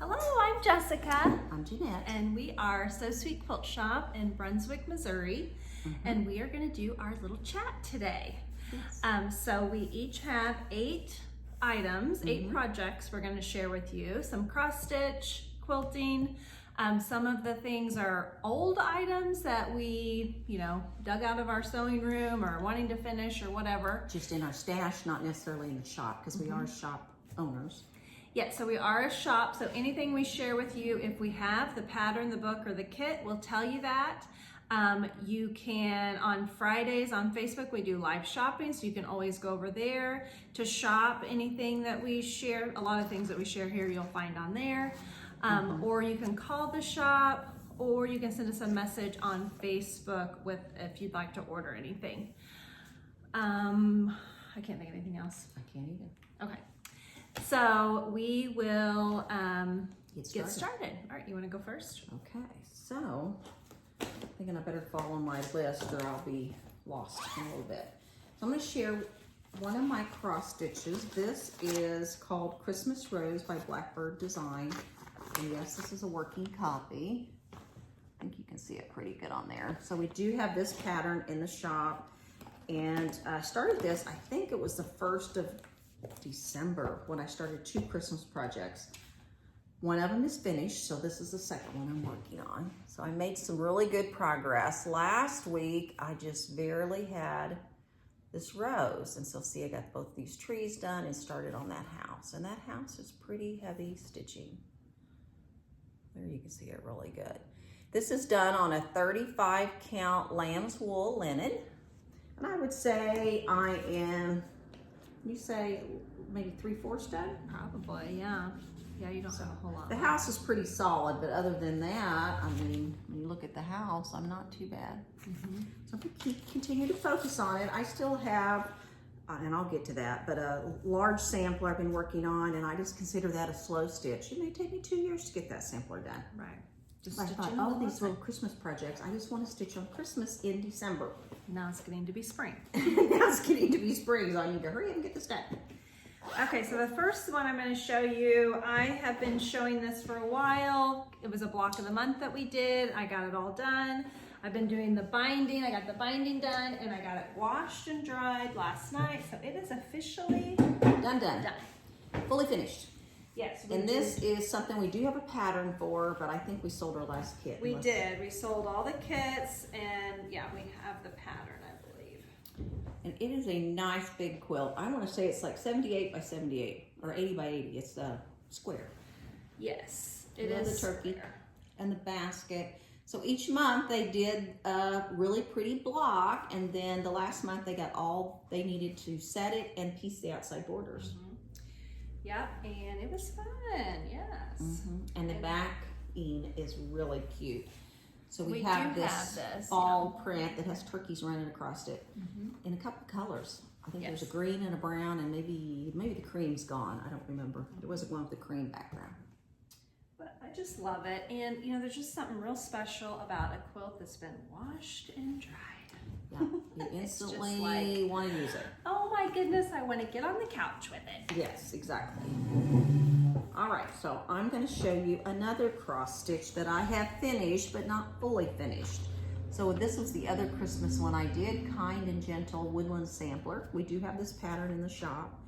Hello, I'm Jessica. I'm Jeanette. And we are So Sweet Quilt Shop in Brunswick, Missouri. And we are going to do our little chat today. Yes. So we each have 8 items, 8 projects we're going to share with you. Some cross stitch, quilting. Some of the things are old items that we, dug out of our sewing room or wanting to finish or whatever. Just in our stash, not necessarily in the shop, because we are shop owners. Yeah, so we are a shop, so anything we share with you, if we have the pattern, the book, or the kit, we'll tell you that. You can, on Fridays on Facebook, we do live shopping, so you can always go over there to shop anything that we share. A lot of things that we share here you'll find on there. Or you can call the shop, or you can send us a message on Facebook if you'd like to order anything. I can't think of anything else. I can't either. Okay. So we will Get started. All right, you want to go first? Okay, so I'm thinking I better follow my list or I'll be lost in a little bit. So I'm going to share one of my cross stitches. This is called Christmas Rose by Blackbird Design. And yes, this is a working copy. I think you can see it pretty good on there. So we do have this pattern in the shop. And I started this, I think it was the 1st of December when I started 2 Christmas projects. One of them is finished, so this is the second one I'm working on. So I made some really good progress. Last week, I just barely had this rose. And so see, I got both these trees done and started on that house. And that house is pretty heavy stitching. There you can see it really good. This is done on a 35 count lamb's wool linen. And I would say I am, you say maybe 3/4 done? Probably, yeah. Yeah, you don't have a whole lot. The house is pretty solid, but other than that, I mean, when you look at the house, I'm not too bad. So if we continue to focus on it, I still have, and I'll get to that, but a large sampler I've been working on, and I just consider that a slow stitch. It may take me 2 years to get that sampler done. Right. Just I thought, oh, these little Christmas projects, I just want to stitch on Christmas in December. Now it's getting to be spring. Now it's getting to be spring, so I need to hurry up and get this done. Okay, so the first one I'm going to show you, I have been showing this for a while. It was a block of the month that we did. I got it all done. I've been doing the binding. I got the binding done, and I got it washed and dried last night. So it is officially Done. Fully finished. Yes. And this is something we do have a pattern for, but I think we sold our last kit. We did. We sold all the kits, and yeah, we have the pattern, I believe. And it is a nice big quilt. I want to say it's like 78 by 78 or 80 by 80. It's a square. Yes, it is the turkey square. And the basket. So each month they did a really pretty block, and then the last month they got all they needed to set it and piece the outside borders. Yep, and it was fun, yes. And the backing is really cute. So we do have this this, fall print that has turkeys running across it in a couple of colors. I think there's a green and a brown, and maybe the cream's gone. I don't remember. There wasn't one with the cream background. But I just love it, and there's just something real special about a quilt that's been washed and dried. Yeah, you instantly want to use it. Oh my goodness, I want to get on the couch with it. Yes, exactly. All right, so I'm going to show you another cross stitch that I have finished, but not fully finished. So this was the other Christmas one I did, Kind and Gentle Woodland Sampler. We do have this pattern in the shop.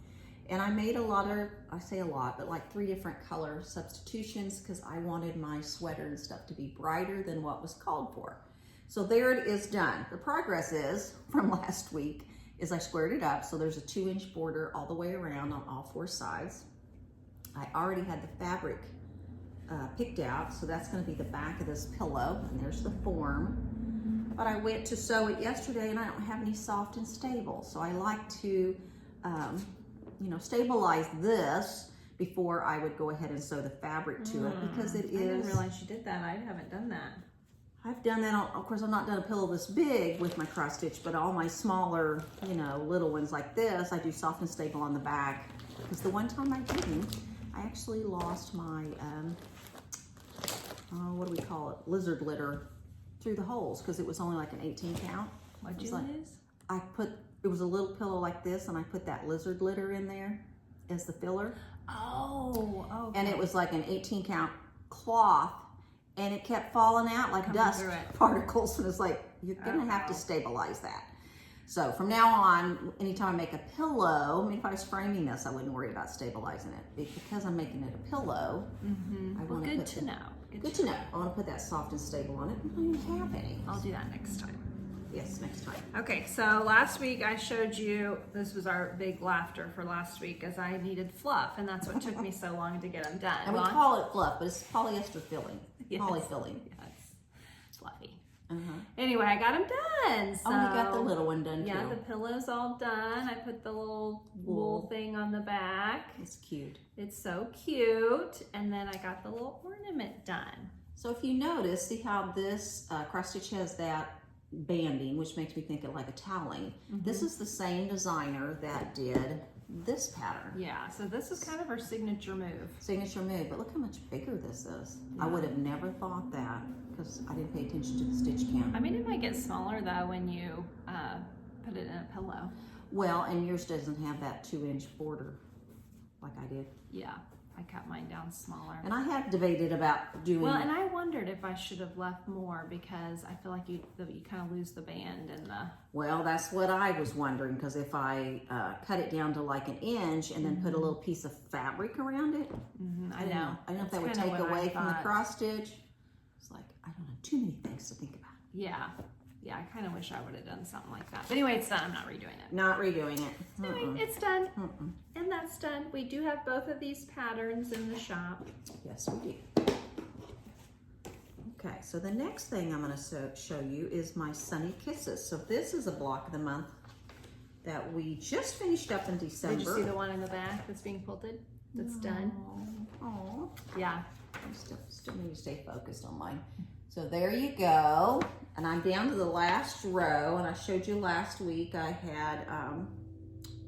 And I made a lot of, I say a lot, but like 3 different color substitutions because I wanted my sweater and stuff to be brighter than what was called for. So there it is done. The progress is, from last week, is I squared it up. So there's a 2-inch border all the way around on all 4 sides. I already had the fabric picked out. So that's gonna be the back of this pillow. And there's the form. But I went to sew it yesterday and I don't have any soft and stable. So I like to, stabilize this before I would go ahead and sew the fabric to it because it is. I didn't realize you did that. I haven't done that. I've done that, of course I've not done a pillow this big with my cross stitch, but all my smaller, little ones like this, I do soft and stable on the back. Because the one time I didn't, I actually lost my, what do we call it, lizard litter through the holes because it was only like an 18 count. What'd you lose? It was a little pillow like this and I put that lizard litter in there as the filler. Oh, okay. And it was like an 18 count cloth, and it kept falling out like Coming dust through it. particles, and it's like, you're gonna have to stabilize that. So from now on, anytime I make a pillow, I mean, if I was framing this, I wouldn't worry about stabilizing it. Because I'm making it a pillow, I Well, want good to know. Good to know. I want to put that soft and stable on it. I don't even have any. I'll do that next time. Yes, next time. Okay, so last week I showed you, this was our big laughter for last week, as I needed fluff, and that's what took me so long to get them done. And we call it fluff, but it's polyester filling. Yes. Poly filling. Yes, fluffy. Uh-huh. Anyway, I got them done. So, Oh, we got the little one done yeah, too. the pillow's all done. I put the little wool thing on the back. It's cute. It's so cute. And then I got the little ornament done. So if you notice, see how this cross stitch has that banding, which makes me think of like a toweling. This is the same designer that did this pattern. Yeah, so this is kind of our signature move. Signature move, but look how much bigger this is. I would have never thought that because I didn't pay attention to the stitch count. I mean, it might get smaller though when you put it in a pillow. Well, and yours doesn't have that 2-inch border like I did. Yeah, I cut mine down smaller. And I have debated about doing. Well, and I wondered if I should have left more because I feel like you kind of lose the band and the. Well, that's what I was wondering, because if I cut it down to like 1 inch and then put a little piece of fabric around it, I know. I don't know if that would take away from the cross stitch. It's like, I don't know, too many things to think about. Yeah, yeah, I kind of wish I would have done something like that. But anyway, it's done. I'm not redoing it. Not redoing it. Anyway, it's done. And that's done. We do have both of these patterns in the shop. Yes, we do. Okay, so the next thing I'm going to show you is my Sunny Kisses. So this is a block of the month that we just finished up in December. Did you see the one in the back that's being quilted? That's done. Oh, Yeah. I still need to stay focused on mine. So there you go. And I'm down to the last row, and I showed you last week I had, I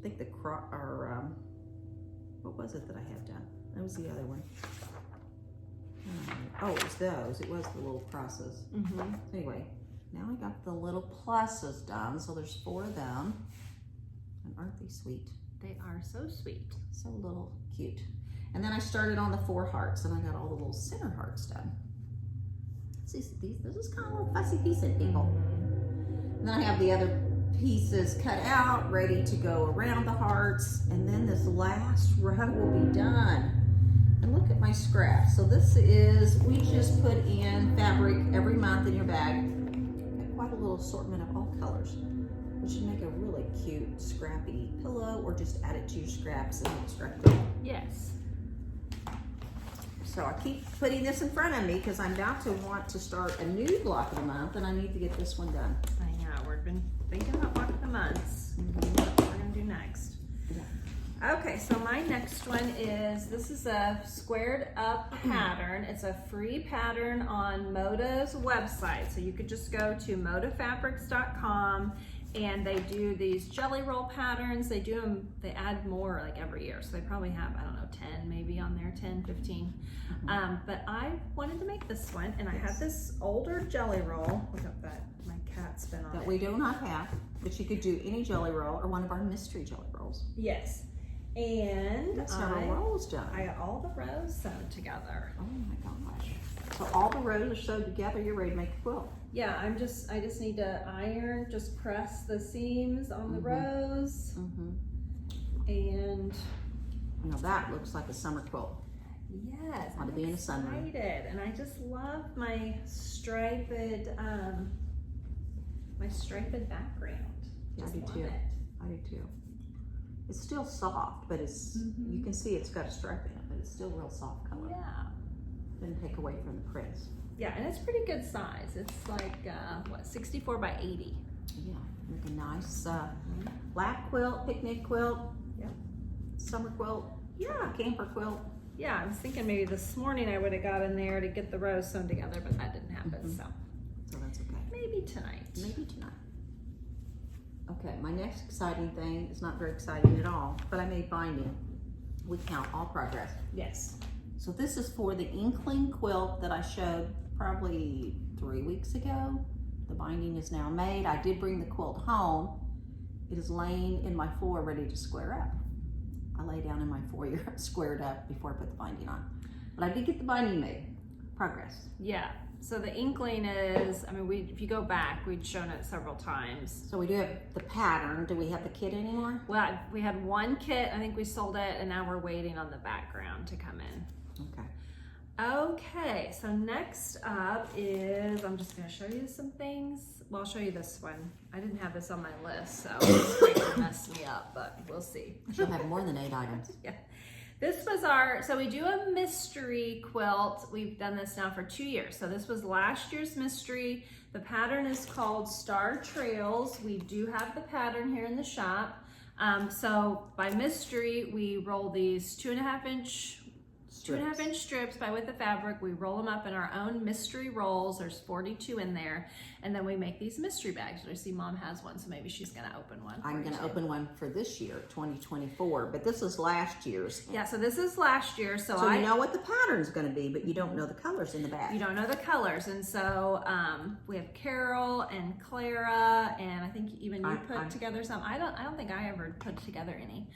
think what was it that I had done? That was the other one. Oh, it was those. It was the little crosses. So anyway, now I got the little pluses done. So there's 4 of them. And aren't they sweet? They are so sweet. So little cute. And then I started on the 4 hearts, and I got all the little center hearts done. See, this is kind of a little fussy piece of people. And then I have the other pieces cut out, ready to go around the hearts. And then this last row will be done. And look at my scraps. So this is, we just put in fabric every month in your bag. Got quite a little assortment of all colors, which should make a really cute scrappy pillow, or just add it to your scraps and make scrap pillow. Yes. So I keep putting this in front of me because I'm about to want to start a new block of the month, and I need to get this one done. I know. We've been thinking about block of the months. What we're going to do next. Okay, so my next one is, this is a squared up pattern. It's a free pattern on Moda's website. So you could just go to modafabrics.com, and they do these jelly roll patterns. They do them, they add more like every year. So they probably have, I don't know, 10 maybe on there, 10, 15. But I wanted to make this one, and I had this older jelly roll. Look at that, my cat's been on That it. we do not have, but you could do any jelly roll or one of our mystery jelly rolls. Yes. And That's several rolls done. I got all the rows sewn together. Oh my gosh. So all the rows are sewed together, you're ready to make a quilt. Yeah, I just need to iron, just press the seams on the rows. And Now that looks like a summer quilt. yes, Ought to I'm be in the sunroom. excited. And I just love my striped background. I Just do love too. it. I do too. It's still soft, but it's, you can see it's got a stripe in it, but it's still real soft color. Yeah. Didn't take away from the prints. Yeah, and it's pretty good size. It's like, what, 64 by 80. Yeah, make a nice lap quilt, picnic quilt, Yep. summer quilt, Yeah. camper quilt. Yeah, I was thinking maybe this morning I would have got in there to get the rows sewn together, but that didn't happen, so So that's okay. maybe tonight. Maybe tonight. Okay, my next exciting thing is not very exciting at all, but I made binding. We count all progress. Yes. So this is for the Inkling quilt that I showed probably 3 weeks ago. The binding is now made. I did bring the quilt home. It is laying in my floor ready to square up. I lay down in my foyer squared up before I put the binding on. But I did get the binding made. Progress. Yeah. So the inkling is, I mean, if you go back, we'd shown it several times. So we do have the pattern. Do we have the kit anymore? Well, we had one kit, I think we sold it, and now we're waiting on the background to come in. Okay. Okay, so next up is, I'm just gonna show you some things. Well, I'll show you this one. I didn't have this on my list, so it's going to mess me up, but we'll see. She'll have more than 8 items. Yeah. This was so we do a mystery quilt. We've done this now for 2 years. So this was last year's mystery. The pattern is called Star Trails. We do have the pattern here in the shop. So by mystery, we roll these 2.5 inch strips by width of fabric. We roll them up in our own mystery rolls. There's 42 in there. And then we make these mystery bags. I see Mom has one, so maybe she's gonna open one. I'm gonna open one for this year, 2024, but this is last year's. Yeah, so this is last year. So you know what the pattern's gonna be, but you don't know the colors in the bag. You don't know the colors. And so we have Carol and Clara, and I think even you put together some. I don't think I ever put together any.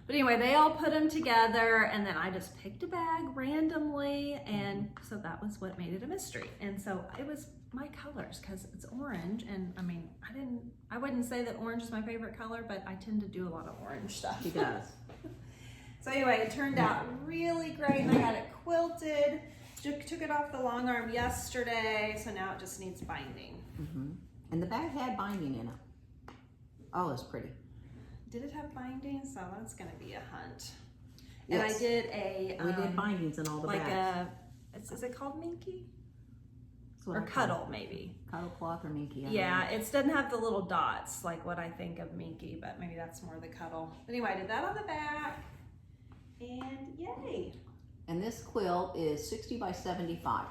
But anyway, they all put them together, and then I just picked a bag randomly, and so that was what made it a mystery. And so it was my colors, because it's orange, and I mean, I wouldn't say that orange is my favorite color, but I tend to do a lot of orange stuff. She does. So anyway, it turned out really great, and I got it quilted. Took it off the long arm yesterday, so now it just needs binding. Mm-hmm. And the bag had binding in it. Oh, it's pretty. Did it have bindings? So that's gonna be a hunt. Yes. And I did a we did bindings in all the bags. Is it called Minky? Or Cuddle, maybe. Cuddle cloth or Minky. Yeah, it doesn't have the little dots like what I think of Minky, but maybe that's more the Cuddle. Anyway, I did that on the back, and yay. And this quilt is 60 by 75.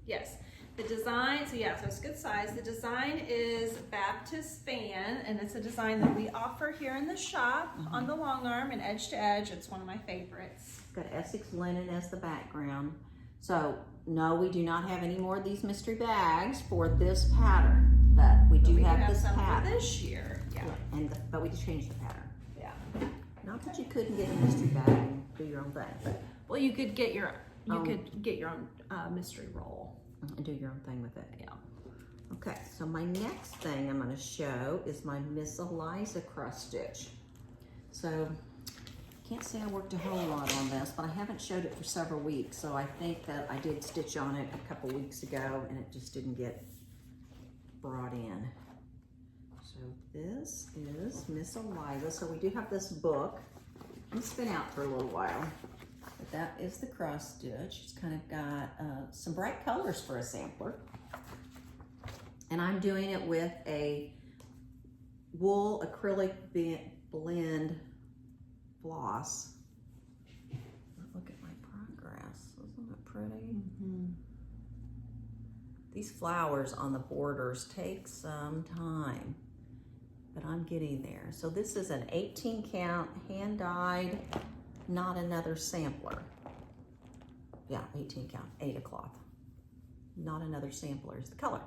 Yes. The design, so it's good size. The design is Baptist fan, and it's a design that we offer here in the shop on the long arm and edge to edge. It's one of my favorites. It's got Essex linen as the background. So no, we do not have any more of these mystery bags for this pattern, but we do have this some pattern for this year. Yeah. But we just changed the pattern. Yeah. Not that you couldn't get a mystery bag and do your own thing, but well, you could get your own mystery roll. And do your own thing with it. Yeah. Okay, so my next thing I'm going to show is my Miss Eliza cross stitch. So, can't say I worked a whole lot on this, but I haven't showed it for several weeks, so I think that I did stitch on it a couple weeks ago, and it just didn't get brought in. So this is Miss Eliza. So we do have this book. It's been out for a little while. But that is the cross stitch. It's kind of got some bright colors for a sampler. And I'm doing it with a wool acrylic blend floss. Look at my progress. Isn't that pretty? Mm-hmm. These flowers on the borders take some time, but I'm getting there. So this is an 18 count hand dyed, not another sampler. Yeah, 18 count, 8 cloth. Not another sampler is the color.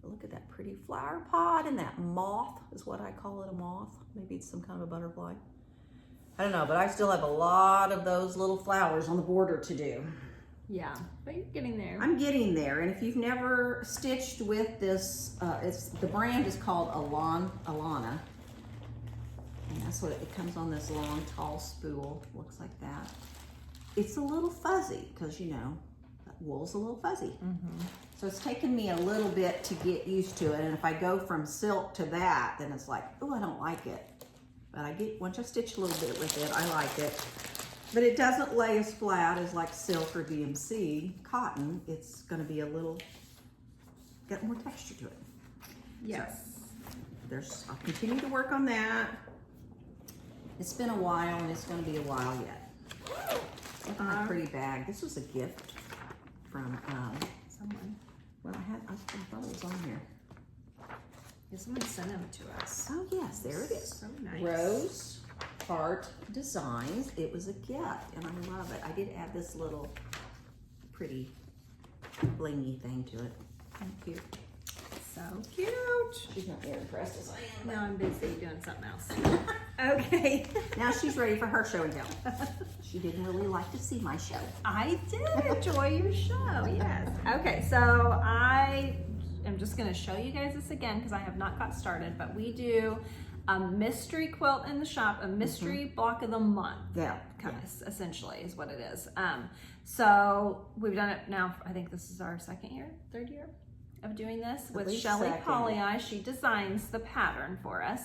But look at that pretty flower pot, and that moth is what I call it, a moth. Maybe it's some kind of a butterfly. I don't know, but I still have a lot of those little flowers on the border to do. Yeah, but you're getting there. I'm getting there, and if you've never stitched with this, the brand is called Alana. And that's what it comes on this long, tall spool. Looks like that. It's a little fuzzy because, you know, wool's a little fuzzy. Mm-hmm. So it's taken me a little bit to get used to it. And if I go from silk to that, then it's like, oh, I don't like it. But once I stitch a little bit with it, I like it. But it doesn't lay as flat as like silk or DMC cotton. It's going to be got more texture to it. Yes. So I'll continue to work on that. It's been a while, and it's going to be a while yet. Look at my pretty bag. This was a gift from someone. Well, I thought it was on here. Yeah, someone sent them to us. Oh yes, there it is. So nice. Rose Heart Designs. It was a gift, and I love it. I did add this little pretty blingy thing to it. Thank you. So cute. She's not very impressed as I am. No, I'm busy doing something else. Okay. Now she's ready for her show and tell. She didn't really like to see my show. I did enjoy your show, yes. Okay, so I am just gonna show you guys this again because I have not got started, but we do a mystery quilt in the shop, a mystery block of the month. Yeah. Essentially is what it is. So we've done it now, I think this is our third year of doing this with Shelly Pollyi. She designs the pattern for us.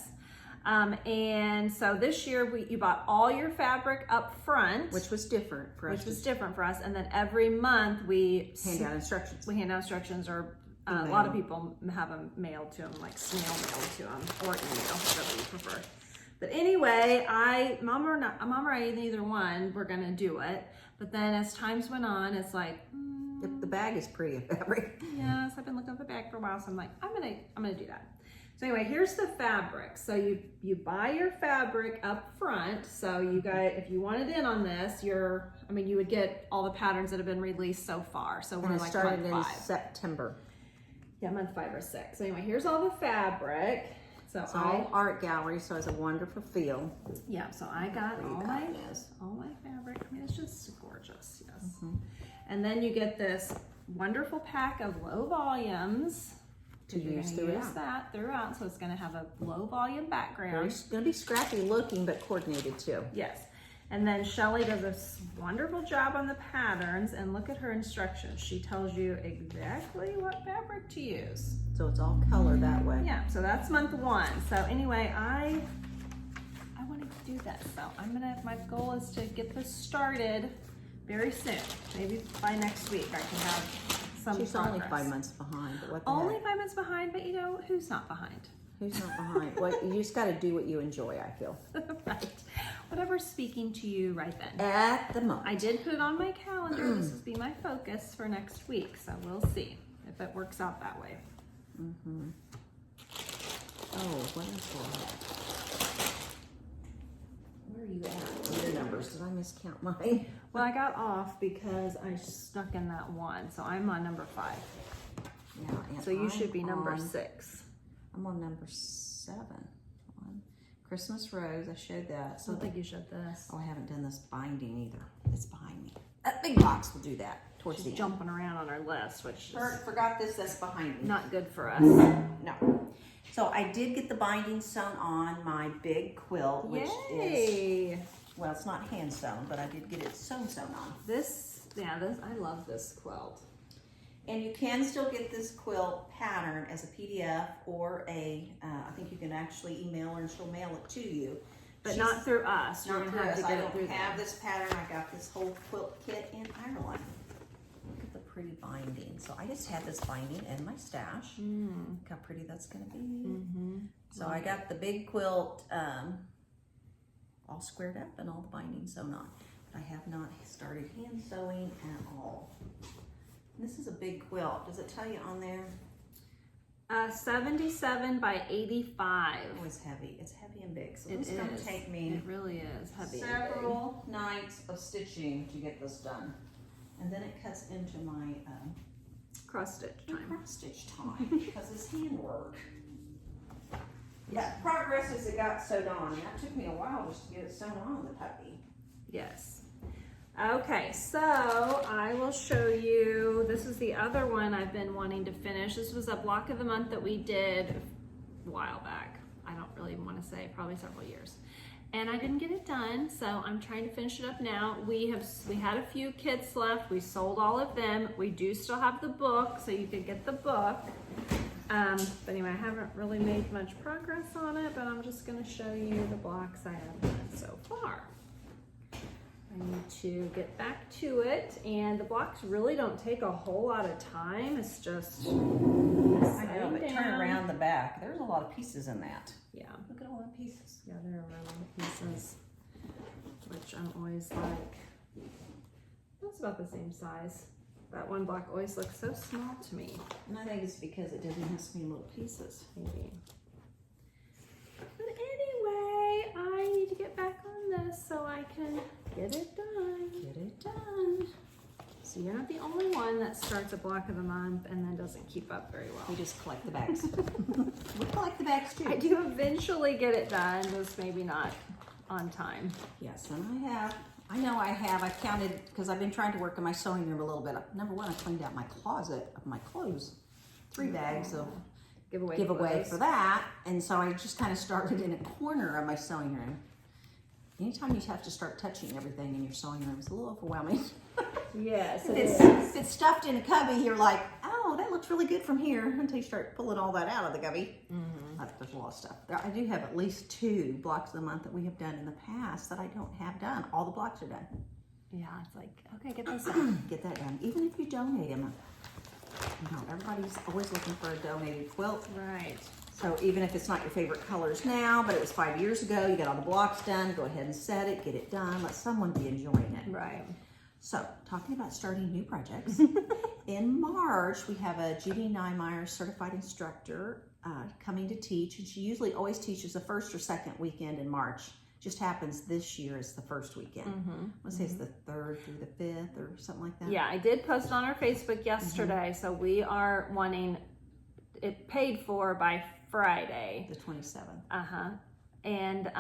And so this year you bought all your fabric up front, Which was different for us. And then every month we hand out instructions. We hand out instructions, or a lot of people have them mailed to them, like snail mail to them, or email, whatever you prefer. But anyway, Mom or I, neither one, we're gonna do it. But then as times went on, it's like, The bag is pretty of fabric. yes, I've been looking at the bag for a while, so I'm like, I'm gonna do that. So anyway, here's the fabric. So you buy your fabric up front. So you guys, if you wanted in on this, you would get all the patterns that have been released so far. So we're like started month 5. in September. Yeah, month 5 or 6. So anyway, here's all the fabric. So It's all art gallery, so it's a wonderful feel. Yeah, so I got all my fabric. I mean, it's just gorgeous, yes. And then you get this wonderful pack of low volumes To use throughout. So it's going to have a low volume background. It's going to be scrappy looking, but coordinated too. Yes. And then Shelly does a wonderful job on the patterns, and look at her instructions. She tells you exactly what fabric to use. So it's all colored that way. Yeah, so that's month 1. So anyway, I wanted to do that. So my goal is to get this started very soon. Maybe by next week I can have some She's progress. only 5 months behind, but what the Only heck? 5 months behind, but who's not behind? Who's not behind? Well, you just got to do what you enjoy, I feel. Right. Whatever's speaking to you right then. At the moment. I did put it on my calendar. This will be my focus for next week, so we'll see if it works out that way. Oh, what else do I have? Where are you at? Your numbers. Did I miscount mine? Well, I got off because I snuck in that 1, so I'm on number 5. Yeah. And So you should be number on- 6. I'm on number 7. Christmas Rose, I showed that. I So don't think you showed this. I haven't done this binding either. It's behind me. That big box will do that towards She's the end. jumping around on our list, which is Forgot this, that's behind me. not good for us. No. So I did get the binding sewn on my big quilt, which is, Yay! well, it's not hand sewn, but I did get it sewn on. I love this quilt. And you can still get this quilt pattern as a PDF or I think you can actually email her and she'll mail it to you. But not through us. You're Not gonna through have us. to I get it through don't have them. this pattern. I got this whole quilt kit in Ireland. Look at the pretty binding. So I just had this binding in my stash. Look how pretty that's going to be. So I got the big quilt all squared up and all the binding sewn on. But I have not started hand sewing at all. This is a big quilt. Does it tell you on there? 77 by 85. Oh, it's heavy. It's heavy and big. So It it's going to is. take me It really is heavy. several nights of stitching to get this done. And then it cuts into my Cross stitch time. cross stitch time because it's handwork. Yeah, progress as it got sewed on. And that took me a while just to get it sewn on the puppy. Yes. Okay, so I will show you, this is the other one I've been wanting to finish. This was a block of the month that we did a while back. I don't really want to say, probably several years. And I didn't get it done, so I'm trying to finish it up now. We had a few kits left. We sold all of them. We do still have the book, so you can get the book. But anyway, I haven't really made much progress on it, but I'm just going to show you the blocks I have done so far. I need to get back to it, and the blocks really don't take a whole lot of time. It's just I know, but setting turn down. around the back. There's a lot of pieces in that. Yeah, Look at all the pieces. yeah, there are a lot of pieces, which I'm always like, that's about the same size. That one block always looks so small to me. And I think it's because it doesn't have so many little pieces. Maybe. But anyway, I need to get back on this so I can get it done. Get it done. So you're not the only one that starts a block of the month and then doesn't keep up very well. We just collect the bags. We collect the bags too. I do eventually get it done, just maybe not on time. Yes, and I've counted, because I've been trying to work in my sewing room a little bit. Number one, I cleaned out my closet of my clothes. 3 bags of giveaway for that. And so I just kind of started in a corner of my sewing room. Anytime you have to start touching everything in your sewing room, it's a little overwhelming. Yes, If it's stuffed in a cubby, you're like, oh, that looks really good from here, until you start pulling all that out of the cubby. There's a lot of stuff. I do have at least 2 blocks of the month that we have done in the past that I don't have done. All the blocks are done. Yeah, it's like, okay, get this done. Get that done. Even if you donate them. You know, everybody's always looking for a donated quilt. Right. So even if it's not your favorite colors now, but it was 5 years ago, you got all the blocks done, go ahead and set it, get it done, let someone be enjoying it. Right. So, talking about starting new projects, in March, we have a Judy Niemeyer certified instructor coming to teach, and she usually always teaches the first or second weekend in March. Just happens this year is the first weekend. Let's say it's the 3rd through the 5th or something like that. Yeah, I did post on our Facebook yesterday, so we are wanting it paid for by Friday. The 27th. And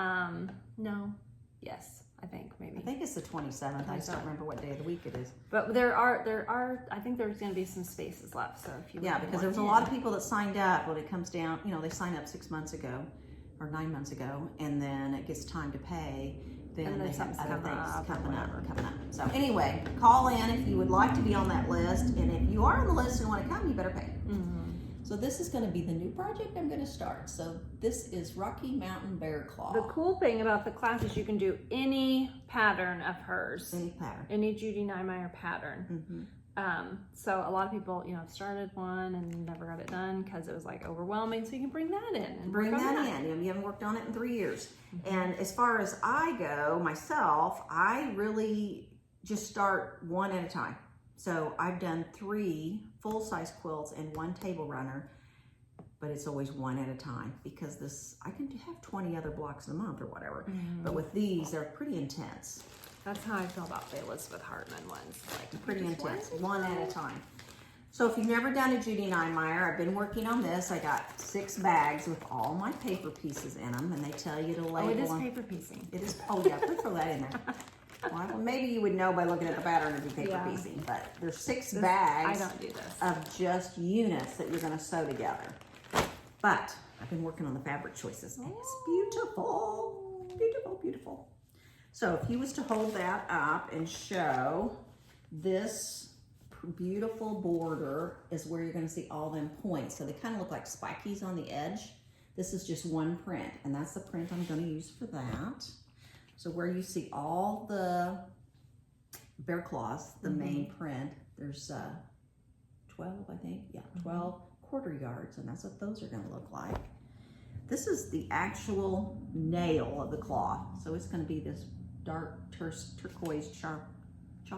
yes, I think maybe. I think it's the 27th. I just don't remember what day of the week it is. But there are. I think there's going to be some spaces left. So if you because there's a lot of people that signed up when it comes down. You know, they signed up 6 months ago or 9 months ago, and then it gets time to pay. Then they have other things coming up. So anyway, call in if you would like to be on that list, and if you are on the list and want to come, you better pay. So this is going to be the new project I'm going to start. So this is Rocky Mountain Bear Claw. The cool thing about the class is you can do any pattern of hers. Any pattern. Any Judy Niemeyer pattern. So a lot of people, have started one and never got it done because it was like overwhelming. So you can bring that in. And bring that in. You haven't worked on it in 3 years. And as far as I go, myself, I really just start one at a time. So I've done 3 full-size quilts and 1 table runner, but it's always one at a time because I can have 20 other blocks a month or whatever. But with these, they're pretty intense. That's how I feel about the Elizabeth Hartman ones. Like pretty intense, one at a time. So if you've never done a Judy Niemeyer, I've been working on this. I got 6 bags with all my paper pieces in them, and they tell you to label them. Oh, it is paper piecing. It is. Oh yeah, please throw that in there. Well, maybe you would know by looking at the pattern of your paper piecing, but there's 6 bags I don't do this. of just units that you're going to sew together. But I've been working on the fabric choices, and it's beautiful, beautiful, beautiful. So if you was to hold that up and show this beautiful border is where you're going to see all them points. So they kind of look like spikies on the edge. This is just one print, and that's the print I'm going to use for that. So where you see all the bear claws, the main print, there's 12, I think. Yeah, 12 quarter yards, and that's what those are going to look like. This is the actual nail of the claw. So it's going to be this dark turquoise chalk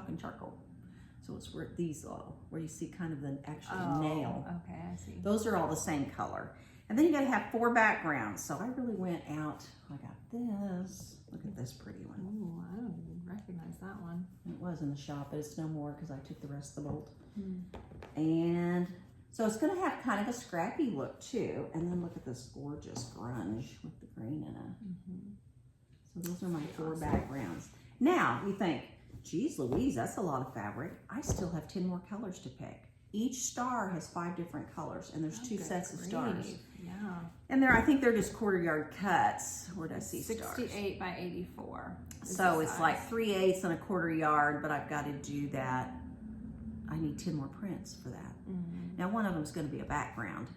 and charcoal. So it's where these are, where you see kind of the actual nail. Okay, I see. Those are all the same color. And then you gotta have 4 backgrounds. So I really went out, I got this. Look at this pretty one. Ooh, I don't even recognize that one. It was in the shop, but it's no more because I took the rest of the mold. And so it's gonna have kind of a scrappy look too. And then look at this gorgeous grunge with the green in it. So those are my 4 backgrounds. Now you think, geez Louise, that's a lot of fabric. I still have 10 more colors to pick. Each star has 5 different colors, and there's 2 sets of stars. Yeah. And I think they're just quarter yard cuts. Where did I see 68 by 84. So it's like 3/8 and a quarter yard, but I've got to do that. I need 10 more prints for that. Now one of them is going to be a background.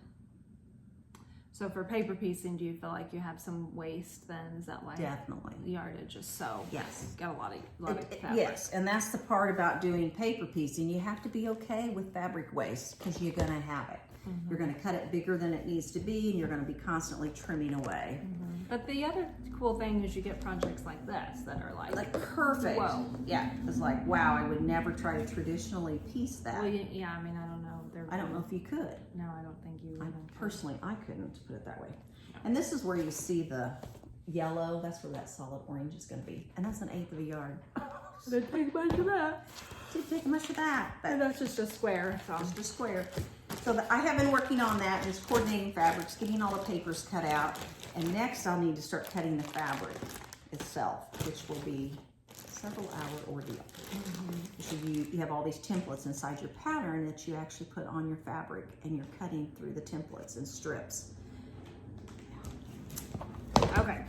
So for paper piecing, do you feel like you have some waste then? Is that why? Definitely. Yardage is so. Yes. Got a lot of fabric. Yes, and that's the part about doing paper piecing. You have to be okay with fabric waste because you're going to have it. You're going to cut it bigger than it needs to be, and you're going to be constantly trimming away. But the other cool thing is you get projects like this that are like perfect. Whoa. Yeah, it's like, wow, I would never try to traditionally piece that. Well, yeah, I mean, I don't know. I don't know if you could. No, I don't think you would. Personally, I couldn't put it that way. And this is where you see the yellow. That's where that solid orange is going to be. And that's 1/8 of a yard. Didn't take much of that. didn't take much of that, but that's just a square. So. just a square. So I have been working on that, just coordinating fabrics, getting all the papers cut out. And next I'll need to start cutting the fabric itself, which will be several hour ordeal. So you have all these templates inside your pattern that you actually put on your fabric, and you're cutting through the templates and strips. Okay,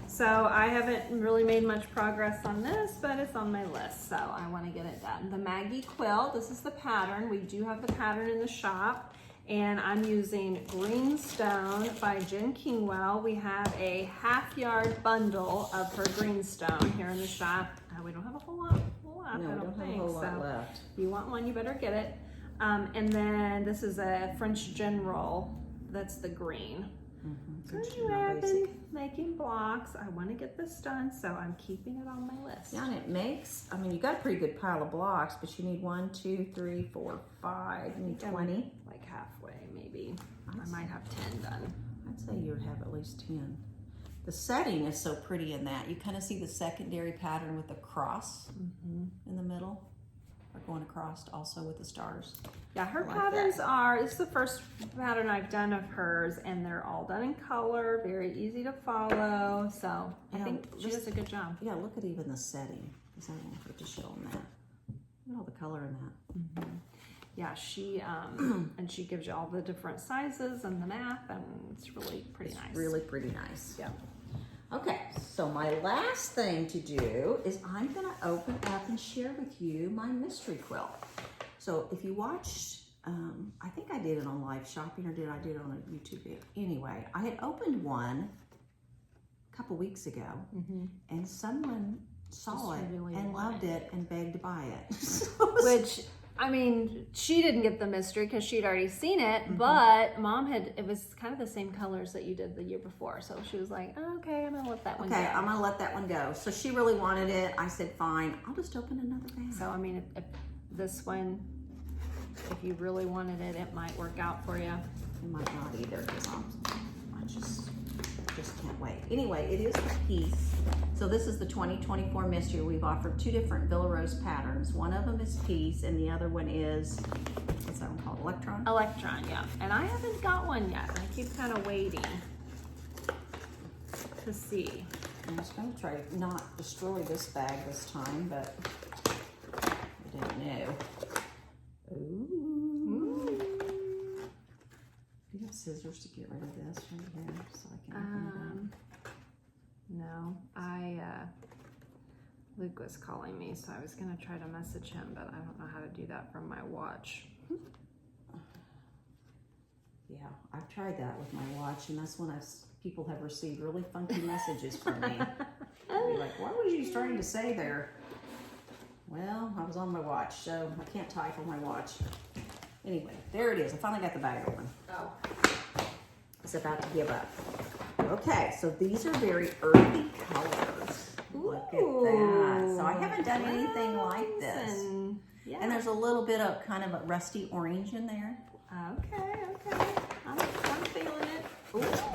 so I haven't really made much progress on this, but it's on my list, so I want to get it done. The Maggie quilt, this is the pattern. We do have the pattern in the shop, and I'm using Greenstone by Jen Kingwell. We have a half-yard bundle of her Greenstone here in the shop. We don't have a whole lot left, No, I we don't don't have a think. whole lot So left. if you want one, you better get it. And then this is a French General. That's the green. So anyway, I've been making blocks. I want to get this done, so I'm keeping it on my list. Yeah, and it makes, I mean, you got a pretty good pile of blocks, but you need 1, 2, 3, 4, 5, you need 20. Like halfway, maybe. I might have 10 done. I'd say you would have at least 10. The setting is so pretty in that. You kind of see the secondary pattern with the cross in the middle, or going across also with the stars. Yeah, her like patterns that. are, it's the first pattern I've done of hers, and they're all done in color, very easy to follow, so I Yeah, think she does a good job. Yeah, look at even the setting, because I won't put to show them that. Look at all the color in that. Yeah, she, and she gives you all the different sizes and the math, and it's really pretty nice. Really pretty nice. Yeah. Okay, so my last thing to do is I'm gonna open up and share with you my mystery quilt. So if you watched, I think I did it on live shopping, or did I do it on a YouTube video? Anyway, I had opened one a couple weeks ago, and someone saw it really and wanted loved it and begged to buy it. Which, I mean, she didn't get the mystery because she'd already seen it, but Mom had, it was kind of the same colors that you did the year before. So she was like, oh, okay, I'm gonna let that one go. Okay, I'm gonna let that one go. So she really wanted it. I said, fine, I'll just open another bag. So, I mean, if this one, if you really wanted it, it might work out for you. It might not either, because I just can't wait. Anyway, it is the piece. So this is the 2024 mystery. We've offered 2 different Villa Rose patterns. One of them is piece, and the other one is, what's that one called? Electron? Electron, yeah. And I haven't got one yet. I keep kind of waiting to see. I'm just gonna try to not destroy this bag this time, but I don't know. Ooh. Do you have scissors to get rid of this right here so I can open it up? No, Luke was calling me, so I was gonna try to message him, but I don't know how to do that from my watch. Yeah, I've tried that with my watch, and that's when people have received really funky messages from me. They'll be like, what was you starting to say there? Well, I was on my watch, so I can't type on my watch. Anyway, there it is. I finally got the bag open. Oh. It's about to give up. Okay, so these are very earthy colors. Look at that. So I haven't done anything like this. Yeah. And there's a little bit of kind of a rusty orange in there. Okay. I'm feeling it.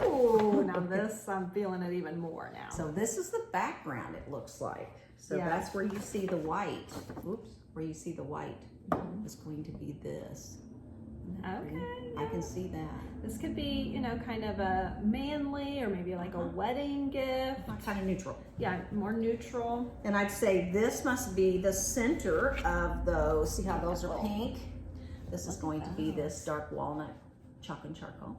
Ooh, now this, I'm feeling it even more now. So this is the background, it looks like. So Yeah. that's where you see the white. Oops, where you see the white is going to be this. Okay. I can see that. This could be, you know, kind of a manly or maybe like a wedding gift. Kind of neutral. Yeah, more neutral. And I'd say this must be the center of those. See how those are pink? This is going to be this dark walnut chalk and charcoal.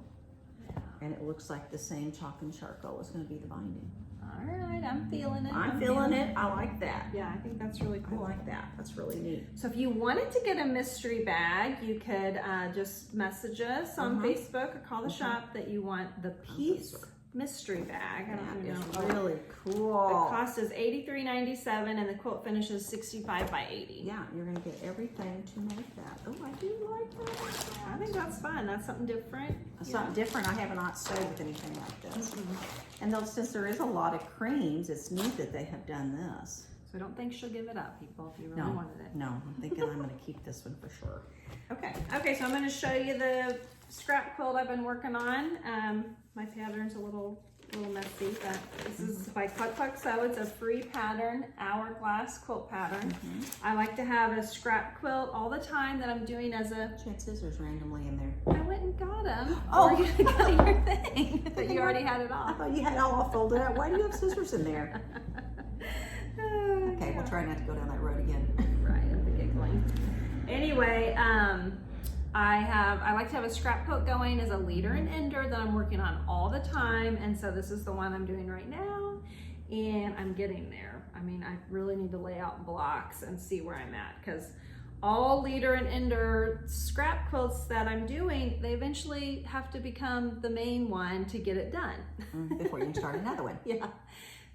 Yeah. And it looks like the same chalk and charcoal is going to be the binding. All right, I'm feeling it. I'm feeling it. I like that. Yeah, I think that's really I cool. like that. That's really neat. So if you wanted to get a mystery bag, you could just message us on Facebook or call the shop that you want the piece mystery bag. I don't even It's know. really The cool. cost is $83.97 and the quilt finish is 65 by 80. Yeah, you're going to get everything to make that. Oh, I do like that. I think that's fun. That's something different. It's something different. I have not sewed with anything like this. And though, since there is a lot of creams, it's neat that they have done this. So I don't think she'll give it up, people, if you really wanted it. No, I'm thinking I'm going to keep this one for sure. Okay, so I'm going to show you the scrap quilt I've been working on. My pattern's a little a little messy, but this is by Cluck Cluck Sew. It's a free pattern, hourglass quilt pattern. I like to have a scrap quilt all the time that I'm doing as a... She had scissors randomly in there. I went and got them. Oh. Or you got your thing, but you already had it I off. thought you had it all folded out. Why do you have scissors in there? Okay, we'll try not to go down that road again. Right, I'm giggling. Anyway, I like to have a scrap quilt going as a leader and ender that I'm working on all the time, and so this is the one I'm doing right now, and I'm getting there. I mean, I really need to lay out blocks and see where I'm at, because all leader and ender scrap quilts that I'm doing, they eventually have to become the main one to get it done. Before you can start another one. Yeah.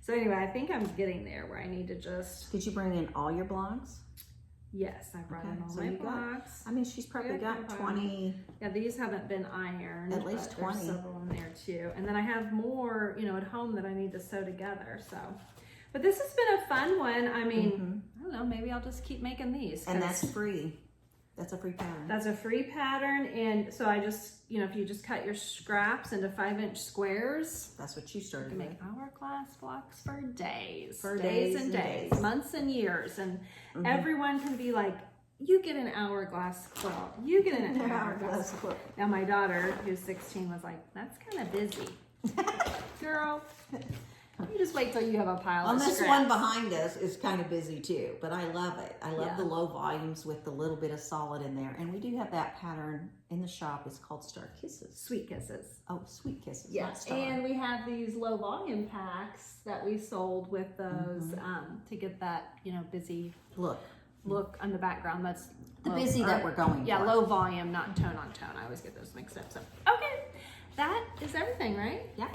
So anyway, I think I'm getting there where I need to just... Did you bring in all your blocks? Yes, I brought in all so my you blocks. I mean, she's probably got 20. Yeah, these haven't been ironed. At least but 20. There's several in there too. And then I have more, you know, at home that I need to sew together. So, but this has been a fun one. I mean, I don't know, maybe I'll just keep making these. And that's free. That's a free pattern. That's a free pattern. And so I just, you know, if you just cut your scraps into 5-inch squares, that's what you started you can with. make hourglass blocks for days. For days and days. Months and years. And everyone can be like, you get an hourglass quilt. You get an hourglass quilt. Now my daughter, who's 16, was like, that's kind of busy. Girl, you just wait till you have a pile of this scraps. one behind us is kind of busy too, but I love it. I love the low volumes with the little bit of solid in there. And we do have that pattern in the shop. It's called Star Kisses. Sweet Kisses. Oh, Sweet Kisses. Yes, and we have these low volume packs that we sold with those to get that, you know, busy look on the background. That's the busy that we're going for. for. Low volume, not tone on tone. I always get those mixed up. So, okay, that is everything, right? Yeah.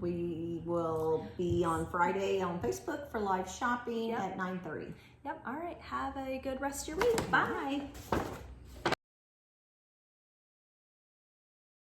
We will be on Friday on Facebook for live shopping at 9:30. Yep. All right. Have a good rest of your week. Bye.